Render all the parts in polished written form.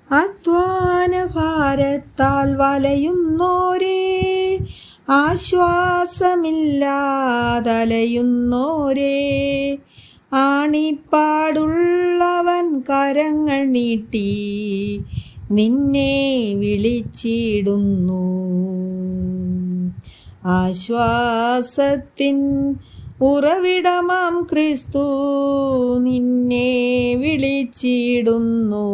അധ്വാന ഭാരത്താൽ വലയുന്നോരേ, ആശ്വാസമില്ലാതലയുന്നോരേ, ആണിപ്പാടുള്ളവൻ കരങ്ങൾ നീട്ടി നിന്നെ വിളിച്ചിടുന്നു. ആശ്വാസത്തിൻ ഉറവിടമാം ക്രിസ്തു നിന്നെ വിളിച്ചിടുന്നു,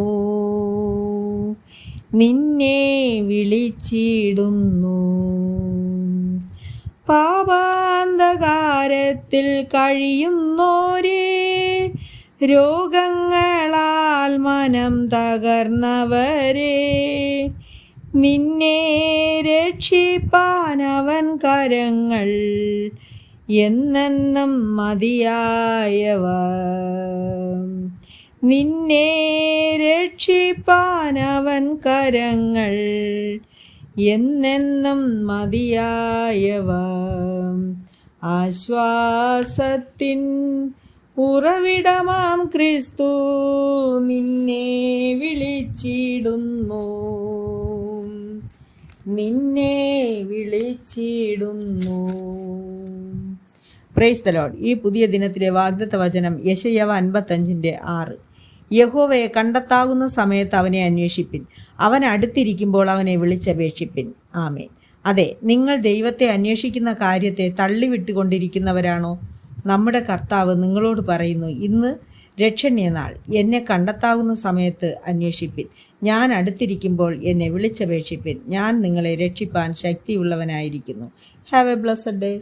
നിന്നെ വിളിച്ചിടുന്നു. പാപാന്ധകാരത്തിൽ കഴിയുന്നോരേ, രോഗങ്ങളാൽ മനം തകർന്നവരെ, നിന്നെ രക്ഷിപ്പാനവൻ കരങ്ങൾ എന്നെന്നും മതിയായവ. നിന്നെ രക്ഷിപ്പാനവൻ കരങ്ങൾ എന്നെന്നും മതിയായവ. ആശ്വാസത്തിൻ ഉറവിടമാം ക്രിസ്തു നിന്നെ വിളിച്ചിടുന്നു, നിന്നെ വിളിച്ചിടുന്നു. Praise the Lord. ഈ പുതിയ ദിനത്തിലെ വാഗ്ദത്ത വചനം യെശയ്യാവ് 55:6. യഹോവയെ കണ്ടെത്താകുന്ന സമയത്ത് അവനെ അന്വേഷിപ്പിൻ, അവൻ അടുത്തിരിക്കുമ്പോൾ അവനെ വിളിച്ചപേക്ഷിപ്പിൻ. ആമേൻ. അതെ, നിങ്ങൾ ദൈവത്തെ അന്വേഷിക്കുന്ന കാര്യത്തെ തള്ളിവിട്ടുകൊണ്ടിരിക്കുന്നവരാണോ? നമ്മുടെ കർത്താവ് നിങ്ങളോട് പറയുന്നു, ഇന്ന് രക്ഷണ്യനാൾ, എന്നെ കണ്ടെത്താവുന്ന സമയത്ത് അന്വേഷിപ്പിൻ, ഞാൻ അടുത്തിരിക്കുമ്പോൾ എന്നെ വിളിച്ചപേക്ഷിപ്പിൻ, ഞാൻ നിങ്ങളെ രക്ഷിപ്പാൻ ശക്തിയുള്ളവനായിരിക്കുന്നു. Have a blessed day.